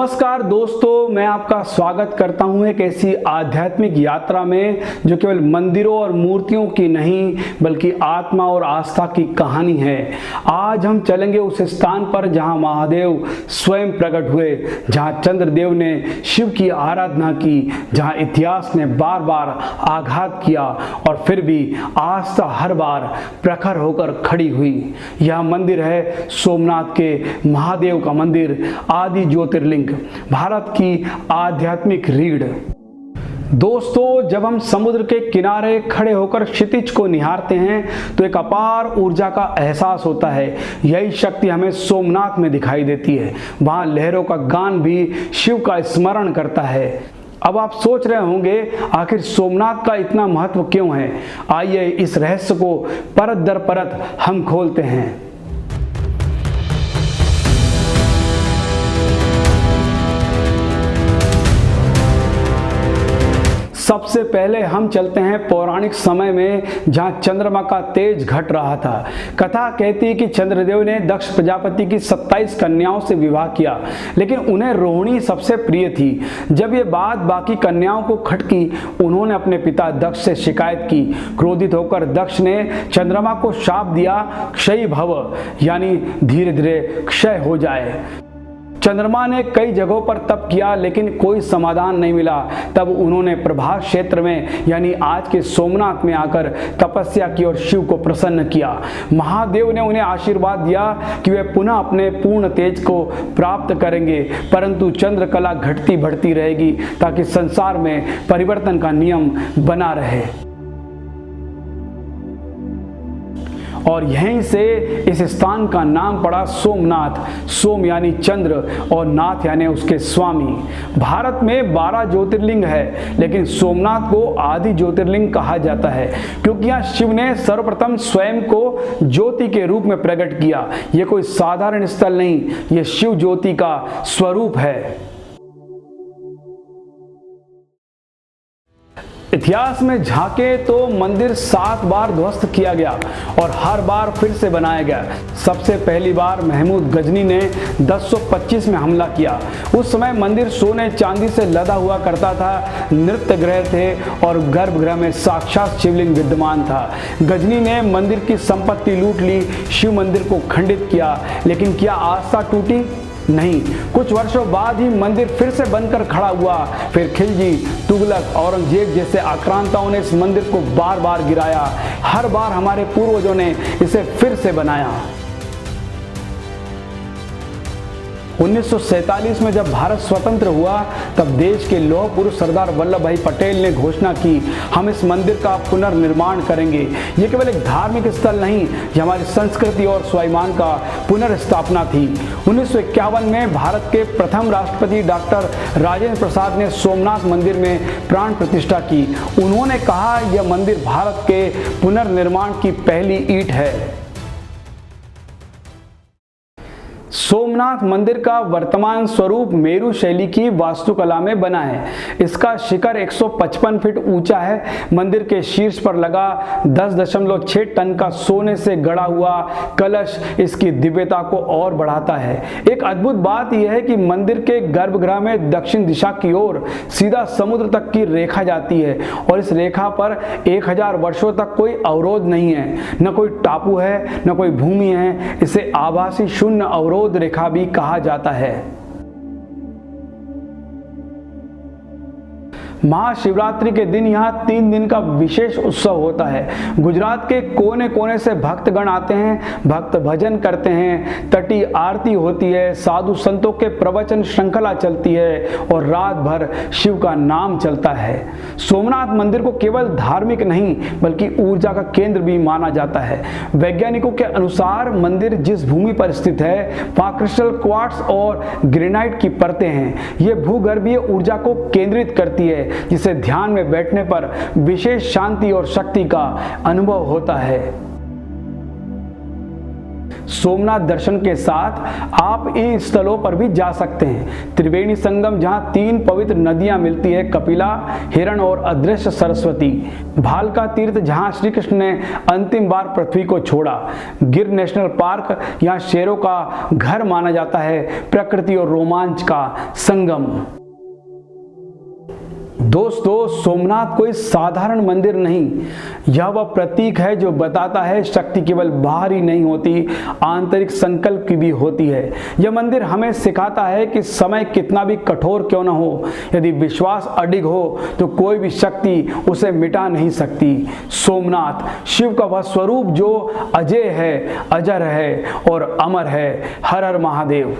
नमस्कार दोस्तों, मैं आपका स्वागत करता हूं एक ऐसी आध्यात्मिक यात्रा में जो केवल मंदिरों और मूर्तियों की नहीं बल्कि आत्मा और आस्था की कहानी है। आज हम चलेंगे उस स्थान पर जहां महादेव स्वयं प्रकट हुए, जहां चंद्रदेव ने शिव की आराधना की, जहां इतिहास ने बार बार आघात किया और फिर भी आस्था हर बार प्रखर होकर खड़ी हुई। यह मंदिर है सोमनाथ के महादेव का मंदिर, आदि ज्योतिर्लिंग, भारत की आध्यात्मिक रीढ़। दोस्तों, जब हम समुद्र के किनारे खड़े होकर क्षितिज को निहारते हैं तो एक अपार ऊर्जा का एहसास होता है। यही शक्ति हमें सोमनाथ में दिखाई देती है। वहां लहरों का गान भी शिव का स्मरण करता है। अब आप सोच रहे होंगे आखिर सोमनाथ का इतना महत्व क्यों है। आइए इस रहस्य को परत दर परत हम खोलते हैं। सबसे पहले हम चलते हैं पौराणिक समय में, जहां चंद्रमा का तेज घट रहा था। कथा कहती है कि चंद्रदेव ने दक्ष प्रजापति की 27 कन्याओं से विवाह किया, लेकिन उन्हें रोहिणी सबसे प्रिय थी। जब ये बात बाकी कन्याओं को खटकी, उन्होंने अपने पिता दक्ष से शिकायत की। क्रोधित होकर दक्ष ने चंद्रमा को शाप दिया, क्षयी भव, यानी धीरे धीरे क्षय हो जाए। चंद्रमा ने कई जगहों पर तप किया लेकिन कोई समाधान नहीं मिला। तब उन्होंने प्रभास क्षेत्र में यानी आज के सोमनाथ में आकर तपस्या की और शिव को प्रसन्न किया। महादेव ने उन्हें आशीर्वाद दिया कि वे पुनः अपने पूर्ण तेज को प्राप्त करेंगे, परंतु चंद्रकला घटती बढ़ती रहेगी ताकि संसार में परिवर्तन का नियम बना रहे। और यहीं से इस स्थान का नाम पड़ा सोमनाथ। सोम यानी चंद्र और नाथ यानी उसके स्वामी। भारत में 12 ज्योतिर्लिंग है, लेकिन सोमनाथ को आदि ज्योतिर्लिंग कहा जाता है क्योंकि यहाँ शिव ने सर्वप्रथम स्वयं को ज्योति के रूप में प्रकट किया। यह कोई साधारण स्थल नहीं, यह शिव ज्योति का स्वरूप है। इतिहास में झांके तो मंदिर 7 बार ध्वस्त किया गया और हर बार फिर से बनाया गया। सबसे पहली बार महमूद गजनी ने 1025 में हमला किया। उस समय मंदिर सोने चांदी से लदा हुआ करता था, नृत्य गृह थे और गर्भगृह में साक्षात शिवलिंग विद्यमान था। गजनी ने मंदिर की संपत्ति लूट ली, शिव मंदिर को खंडित किया, लेकिन क्या आस्था टूटी? नहीं। कुछ वर्षों बाद ही मंदिर फिर से बनकर खड़ा हुआ। फिर खिलजी, तुगलक, औरंगजेब जैसे आक्रांताओं ने इस मंदिर को बार बार गिराया। हर बार हमारे पूर्वजों ने इसे फिर से बनाया। 1947 में जब भारत स्वतंत्र हुआ तब देश के लौह पुरुष सरदार वल्लभ भाई पटेल ने घोषणा की, हम इस मंदिर का पुनर्निर्माण करेंगे। ये केवल एक धार्मिक स्थल नहीं, यह हमारी संस्कृति और स्वाभिमान का पुनर्स्थापना थी। 1951 में भारत के प्रथम राष्ट्रपति डॉक्टर राजेंद्र प्रसाद ने सोमनाथ मंदिर में प्राण प्रतिष्ठा की। उन्होंने कहा, यह मंदिर भारत के पुनर्निर्माण की पहली ईंट है। सोमनाथ मंदिर का वर्तमान स्वरूप मेरू शैली की वास्तुकला में बना है। इसका शिखर 155 फीट ऊंचा है। मंदिर के शीर्ष पर लगा 10.6 टन का सोने से गढ़ा हुआ कलश इसकी दिव्यता को और बढ़ाता है। एक अद्भुत बात यह है कि मंदिर के गर्भगृह में दक्षिण दिशा की ओर सीधा समुद्र तक की रेखा जाती है और इस रेखा पर 1000 वर्षों तक कोई अवरोध नहीं है, न कोई टापू है, न कोई भूमि है। इसे आभासी शून्य अवरोध रेखा भी कहा जाता है। महाशिवरात्रि के दिन यहाँ 3 दिन का विशेष उत्सव होता है। गुजरात के कोने कोने से भक्तगण आते हैं, भक्त भजन करते हैं, तटी आरती होती है, साधु संतों के प्रवचन श्रृंखला चलती है और रात भर शिव का नाम चलता है। सोमनाथ मंदिर को केवल धार्मिक नहीं बल्कि ऊर्जा का केंद्र भी माना जाता है। वैज्ञानिकों के अनुसार मंदिर जिस भूमि पर स्थित है वहाँ क्रिस्टल क्वार्ट्ज और ग्रेनाइट की परतें हैं। ये भूगर्भीय ऊर्जा को केंद्रित करती है, जिसे ध्यान में बैठने पर विशेष शांति और शक्ति का अनुभव होता है। सोमनाथ दर्शन के साथ आप इन स्थलों पर भी जा सकते हैं। त्रिवेणी संगम, जहां 3 पवित्र नदियां मिलती है, कपिला, हिरण और अदृश्य सरस्वती। भालका तीर्थ, जहां श्री कृष्ण ने अंतिम बार पृथ्वी को छोड़ा। गिर नेशनल पार्क, यहाँ शेरों का घर माना जाता है। प्रकृति और रोमांच का संगम। दोस्तों, सोमनाथ कोई साधारण मंदिर नहीं, यह वह प्रतीक है जो बताता है शक्ति केवल बाहरी नहीं होती, आंतरिक संकल्प की भी होती है। यह मंदिर हमें सिखाता है कि समय कितना भी कठोर क्यों न हो, यदि विश्वास अडिग हो तो कोई भी शक्ति उसे मिटा नहीं सकती। सोमनाथ शिव का वह स्वरूप जो अजय है, अजर है और अमर है। हर हर महादेव।